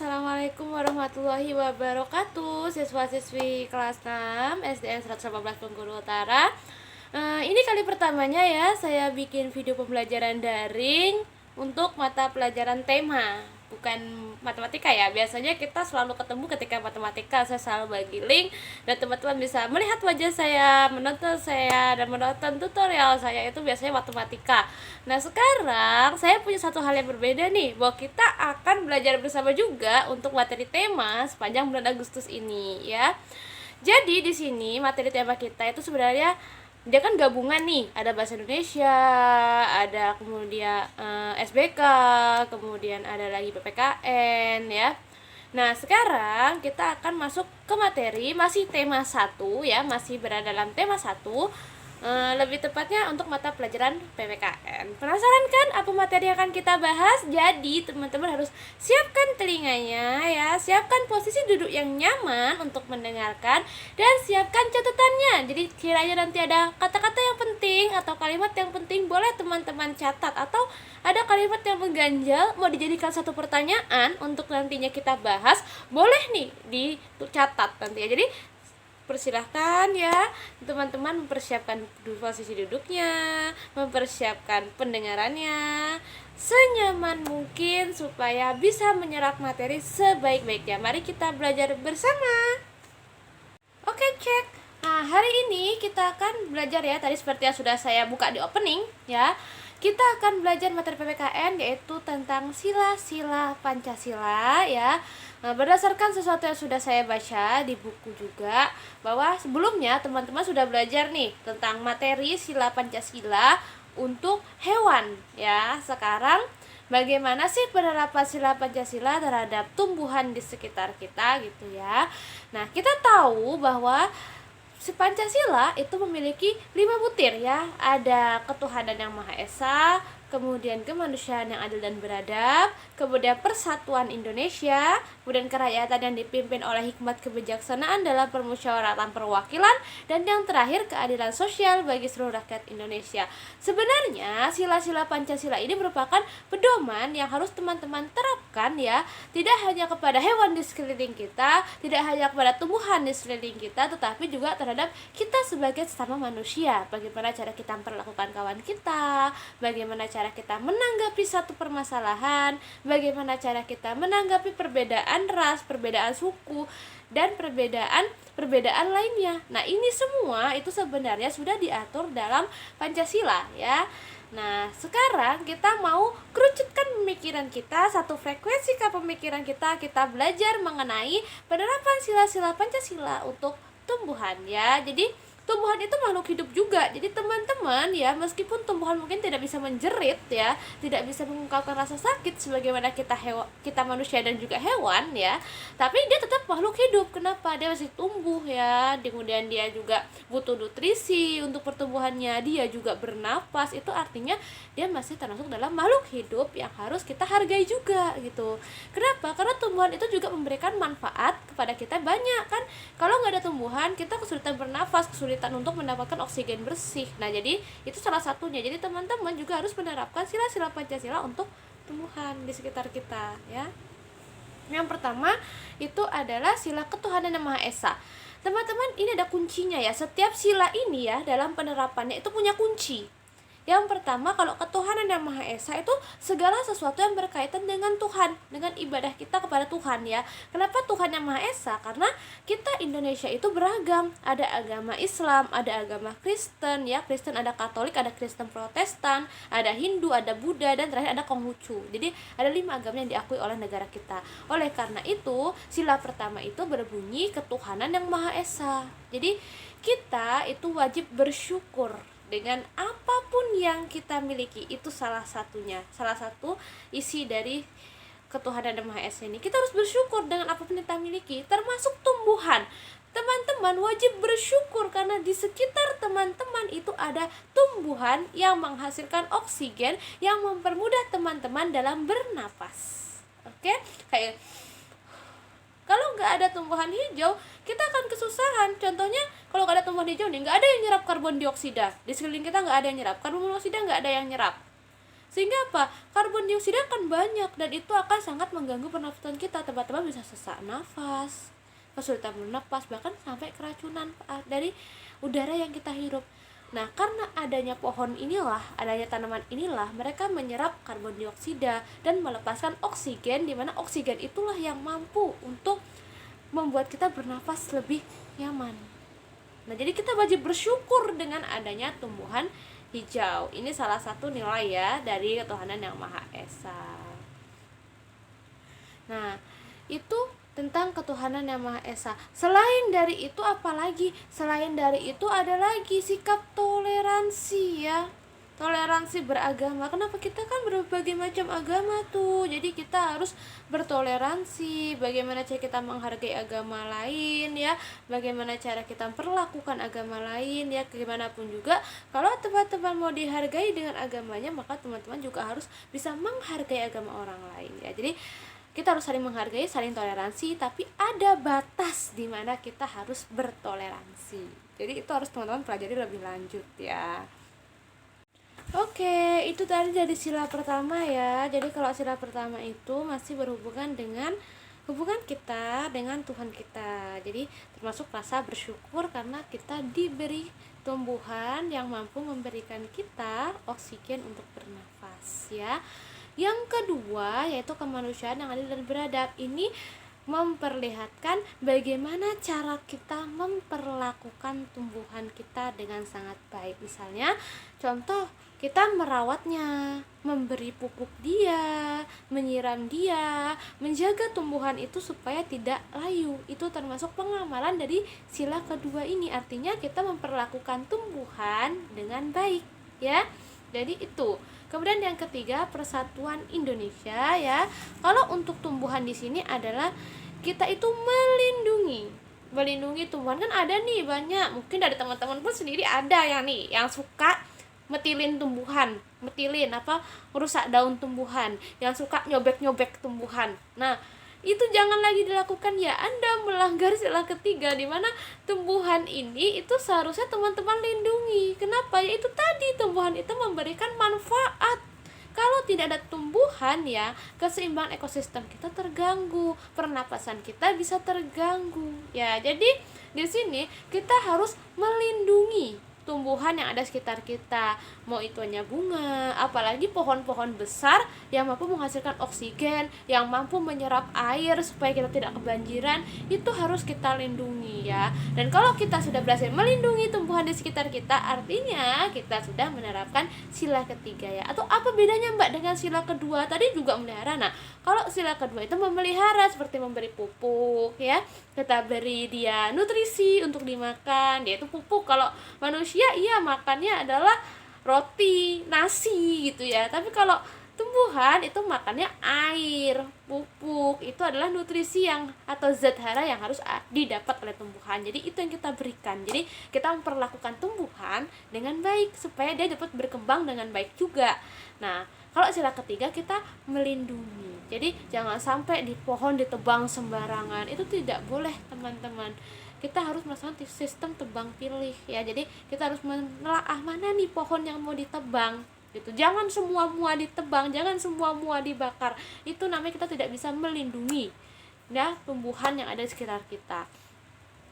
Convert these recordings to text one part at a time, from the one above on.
Assalamualaikum warahmatullahi wabarakatuh. Siswa-siswi kelas 6 SDN 118 Bengkulu Utara. Ini kali pertamanya ya saya bikin video pembelajaran daring untuk mata pelajaran tema, bukan matematika ya. Biasanya kita selalu ketemu ketika matematika, saya selalu bagi link dan teman-teman bisa melihat wajah saya, menonton saya, dan menonton tutorial saya itu biasanya matematika. Nah sekarang saya punya satu hal yang berbeda nih, bahwa kita akan belajar bersama juga untuk materi tema sepanjang bulan Agustus ini ya. Jadi di sini materi tema kita itu sebenarnya dia kan gabungan nih, ada bahasa Indonesia, ada kemudian SBK, kemudian ada lagi PPKN ya. Nah sekarang kita akan masuk ke materi, masih tema 1 ya, masih berada dalam tema 1, lebih tepatnya untuk mata pelajaran PPKN. Penasaran kan apa materi yang akan kita bahas? Jadi teman-teman harus siapkan telinganya ya, siapkan posisi duduk yang nyaman untuk mendengarkan, dan siapkan catatannya. Jadi kiranya nanti ada kata-kata yang penting atau kalimat yang penting, boleh teman-teman catat, atau ada kalimat yang mengganjal mau dijadikan satu pertanyaan untuk nantinya kita bahas, boleh nih dicatat nanti ya. Jadi persilahkan ya teman-teman mempersiapkan posisi duduknya, mempersiapkan pendengarannya senyaman mungkin supaya bisa menyerap materi sebaik-baiknya. Mari kita belajar bersama. Oke, cek. Nah, hari ini kita akan belajar ya, tadi seperti yang sudah saya buka di opening ya. Kita akan belajar materi PPKN yaitu tentang sila-sila Pancasila ya. Nah, berdasarkan sesuatu yang sudah saya baca di buku juga, bahwa sebelumnya teman-teman sudah belajar nih tentang materi sila Pancasila untuk hewan ya. Sekarang bagaimana sih penerapan sila Pancasila terhadap tumbuhan di sekitar kita gitu ya. Nah, kita tahu bahwa Pancasila itu memiliki 5 butir ya. Ada ketuhanan yang Maha Esa, kemudian kemanusiaan yang adil dan beradab, kemudian persatuan Indonesia, kemudian kerakyatan yang dipimpin oleh hikmat kebijaksanaan dalam permusyawaratan perwakilan, dan yang terakhir keadilan sosial bagi seluruh rakyat Indonesia. Sebenarnya sila-sila Pancasila ini merupakan pedoman yang harus teman-teman terapkan ya, tidak hanya kepada hewan di sekeliling kita, tidak hanya kepada tumbuhan di sekeliling kita, tetapi juga terhadap kita sebagai sesama manusia. Bagaimana cara kita memperlakukan kawan kita, bagaimana cara kita menanggapi satu permasalahan, bagaimana cara kita menanggapi perbedaan ras, perbedaan suku, dan perbedaan lainnya. Nah, ini semua itu sebenarnya sudah diatur dalam Pancasila ya. Nah, sekarang kita mau kerucutkan pemikiran kita, satu frekuensi ke pemikiran kita belajar mengenai penerapan sila-sila Pancasila untuk tumbuhan ya. Jadi tumbuhan itu makhluk hidup juga. Jadi teman-teman ya, meskipun tumbuhan mungkin tidak bisa menjerit ya, tidak bisa mengungkapkan rasa sakit sebagaimana kita manusia dan juga hewan ya, tapi dia tetap makhluk hidup. Kenapa? Dia masih tumbuh ya, kemudian dia juga butuh nutrisi untuk pertumbuhannya, dia juga bernapas. Itu artinya dia masih termasuk dalam makhluk hidup yang harus kita hargai juga gitu. Kenapa? Karena tumbuhan itu juga memberikan manfaat kepada kita banyak kan. Kalau nggak ada tumbuhan, kita kesulitan bernafas, kesulitan untuk mendapatkan oksigen bersih. Nah, jadi itu salah satunya. Jadi teman-teman juga harus menerapkan sila-sila Pancasila untuk tumbuhan di sekitar kita ya. Yang pertama itu adalah sila ketuhanan yang Maha Esa. Teman-teman, ini ada kuncinya ya. Setiap sila ini ya dalam penerapannya itu punya kunci. Yang pertama, kalau ketuhanan yang Maha Esa itu segala sesuatu yang berkaitan dengan Tuhan, dengan ibadah kita kepada Tuhan ya. Kenapa Tuhan yang Maha Esa? Karena kita Indonesia itu beragam. Ada agama Islam, ada agama Kristen ya. Kristen ada Katolik, ada Kristen Protestan, ada Hindu, ada Buddha, dan terakhir ada Konghucu. Jadi ada 5 agama yang diakui oleh negara kita. Oleh karena itu, sila pertama itu berbunyi ketuhanan yang Maha Esa. Jadi kita itu wajib bersyukur dengan apapun yang kita miliki. Itu salah satunya, salah satu isi dari ketuhanan yang Maha Esa ini. Kita harus bersyukur dengan apapun yang kita miliki, termasuk tumbuhan. Teman-teman wajib bersyukur karena di sekitar teman-teman itu ada tumbuhan yang menghasilkan oksigen yang mempermudah teman-teman dalam bernapas. Oke? Kayak kalau nggak ada tumbuhan hijau, kita akan kesusahan. Contohnya, kalau nggak ada tumbuhan hijau nih, nggak ada yang nyerap karbon dioksida. Di sekeliling kita nggak ada yang nyerap. Karbon monoksida nggak ada yang nyerap. Sehingga apa? Karbon dioksida akan banyak dan itu akan sangat mengganggu pernafasan kita. Teman-teman bisa sesak nafas, kesulitan bernapas, bahkan sampai keracunan dari udara yang kita hirup. Nah, karena adanya pohon inilah, adanya tanaman inilah, mereka menyerap karbon dioksida dan melepaskan oksigen, di mana oksigen itulah yang mampu untuk membuat kita bernafas lebih nyaman. Nah, jadi kita wajib bersyukur dengan adanya tumbuhan hijau. Ini salah satu nilai ya dari ketuhanan yang Maha Esa. Nah, itu tentang ketuhanan yang Maha Esa. Selain dari itu apalagi? Selain dari itu ada lagi sikap toleransi ya. Toleransi beragama. Kenapa? Kita kan berbagai macam agama tuh. Jadi kita harus bertoleransi. Bagaimana cara kita menghargai agama lain ya. Bagaimana cara kita memperlakukan agama lain ya. Bagaimanapun juga kalau teman-teman mau dihargai dengan agamanya, maka teman-teman juga harus bisa menghargai agama orang lain ya. Jadi kita harus saling menghargai, saling toleransi, tapi ada batas di mana kita harus bertoleransi. Jadi itu harus teman-teman pelajari lebih lanjut ya. Oke, itu tadi dari sila pertama ya. Jadi kalau sila pertama itu masih berhubungan dengan hubungan kita dengan Tuhan kita. Jadi termasuk rasa bersyukur karena kita diberi tumbuhan yang mampu memberikan kita oksigen untuk bernafas ya. Yang kedua yaitu kemanusiaan yang adil dan beradab. Ini memperlihatkan bagaimana cara kita memperlakukan tumbuhan kita dengan sangat baik. Misalnya, contoh kita merawatnya, memberi pupuk dia, menyiram dia, menjaga tumbuhan itu supaya tidak layu. Itu termasuk pengamalan dari sila kedua ini. Artinya kita memperlakukan tumbuhan dengan baik ya. Jadi itu. Kemudian yang ketiga, persatuan Indonesia ya. Kalau untuk tumbuhan di sini adalah kita itu melindungi tumbuhan. Kan ada nih banyak, mungkin dari teman-teman pun sendiri ada yang nih yang suka metilin tumbuhan, merusak daun tumbuhan, yang suka nyobek-nyobek tumbuhan. Nah, itu jangan lagi dilakukan ya. Anda melanggar sila ketiga, di mana tumbuhan ini itu seharusnya teman-teman lindungi. Kenapa? Ya itu tadi, tumbuhan itu memberikan manfaat. Kalau tidak ada tumbuhan ya, keseimbangan ekosistem kita terganggu, pernapasan kita bisa terganggu. Ya, jadi di sini kita harus melindungi tumbuhan yang ada sekitar kita, mau itu hanya bunga, apalagi pohon-pohon besar yang mampu menghasilkan oksigen, yang mampu menyerap air supaya kita tidak kebanjiran, itu harus kita lindungi ya. Dan kalau kita sudah berhasil melindungi tumbuhan di sekitar kita, artinya kita sudah menerapkan sila ketiga ya. Atau apa bedanya Mbak dengan sila kedua? Tadi juga memelihara. Nah, kalau sila kedua itu memelihara, seperti memberi pupuk ya, kita beri dia nutrisi untuk dimakan, dia itu pupuk. Kalau manusia iya makannya adalah roti, nasi gitu ya. Tapi kalau tumbuhan itu makannya air, pupuk. Itu adalah nutrisi yang atau zat hara yang harus didapat oleh tumbuhan. Jadi itu yang kita berikan. Jadi kita memperlakukan tumbuhan dengan baik supaya dia dapat berkembang dengan baik juga. Nah, kalau sila ketiga kita melindungi. Jadi jangan sampai di pohon ditebang sembarangan. Itu tidak boleh, teman-teman. Kita harus melaksanakan sistem tebang pilih ya. Jadi kita harus menelaah mana nih pohon yang mau ditebang gitu. Jangan semua mua ditebang, jangan semua mua dibakar. Itu namanya kita tidak bisa melindungi ya tumbuhan yang ada di sekitar kita.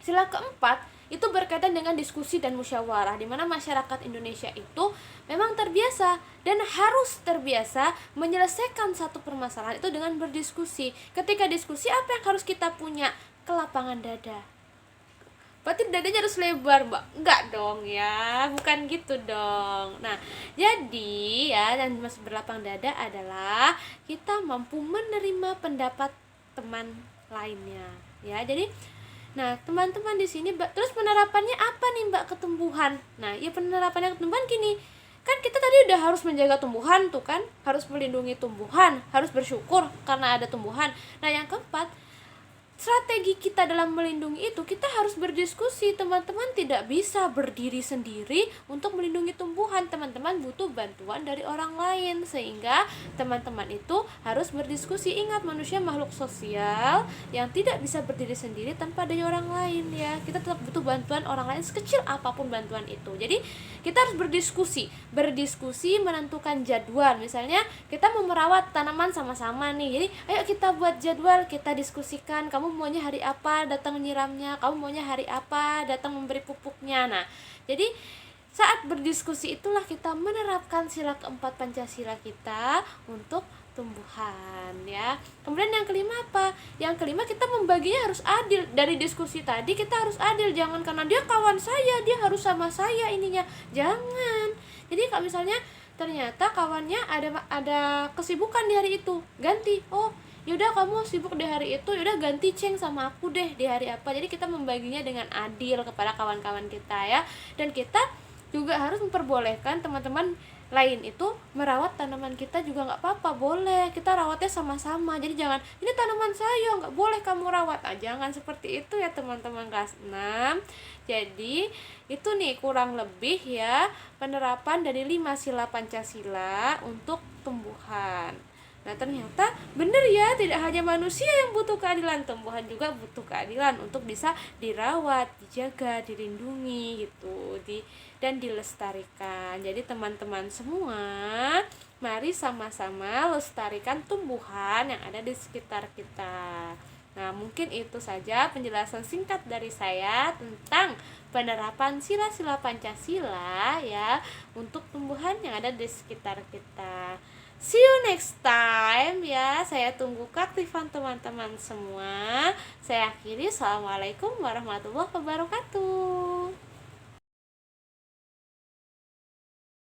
Sila keempat itu berkaitan dengan diskusi dan musyawarah, di mana masyarakat Indonesia itu memang terbiasa dan harus terbiasa menyelesaikan satu permasalahan itu dengan berdiskusi. Ketika diskusi, apa yang harus kita punya? Kelapangan dada. Berarti dadanya harus lebar, Mbak? Enggak dong ya, bukan gitu dong. Nah, jadi ya, dan masih berlapang dada adalah kita mampu menerima pendapat teman lainnya ya. Jadi nah, teman-teman di sini terus penerapannya apa nih Mbak ke tumbuhan? Nah, ya penerapannya ke tumbuhan gini. Kan kita tadi udah harus menjaga tumbuhan tuh kan, harus melindungi tumbuhan, harus bersyukur karena ada tumbuhan. Nah, yang keempat, strategi kita dalam melindungi itu, kita harus berdiskusi. Teman-teman tidak bisa berdiri sendiri untuk melindungi tumbuhan. Teman-teman butuh bantuan dari orang lain, sehingga teman-teman itu harus berdiskusi. Ingat, manusia makhluk sosial yang tidak bisa berdiri sendiri tanpa adanya orang lain ya. Kita tetap butuh bantuan orang lain, sekecil apapun bantuan itu. Jadi kita harus berdiskusi menentukan jadwal. Misalnya kita mau merawat tanaman sama-sama nih, jadi ayo kita buat jadwal, kita diskusikan, kamu maunya hari apa datang nyiramnya, kamu maunya hari apa datang memberi pupuknya. Nah, jadi saat berdiskusi itulah kita menerapkan sila keempat Pancasila kita untuk tumbuhan ya. Kemudian yang kelima apa? Yang kelima, kita membaginya harus adil. Dari diskusi tadi kita harus adil, jangan karena dia kawan saya dia harus sama saya ininya, jangan. Jadi kalau misalnya ternyata kawannya ada kesibukan di hari itu, ganti, oh yaudah kamu sibuk di hari itu, yaudah ganti Ceng sama aku deh di hari apa. Jadi kita membaginya dengan adil kepada kawan-kawan kita ya. Dan kita juga harus memperbolehkan teman-teman lain itu merawat tanaman kita juga nggak apa-apa, boleh, kita rawatnya sama-sama. Jadi jangan, ini tanaman saya nggak boleh kamu rawat, jangan seperti itu ya teman-teman kelas 6. Jadi itu nih kurang lebih ya penerapan dari 5 sila Pancasila untuk tumbuhan. Nah, ternyata benar ya, tidak hanya manusia yang butuh keadilan, tumbuhan juga butuh keadilan untuk bisa dirawat, dijaga, dilindungi gitu, dan dilestarikan. Jadi teman-teman semua, mari sama-sama lestarikan tumbuhan yang ada di sekitar kita. Nah, mungkin itu saja penjelasan singkat dari saya tentang penerapan sila-sila Pancasila ya untuk tumbuhan yang ada di sekitar kita. See you next time ya. Saya tunggu keaktifan teman-teman semua. Saya akhiri. Assalamualaikum warahmatullahi wabarakatuh.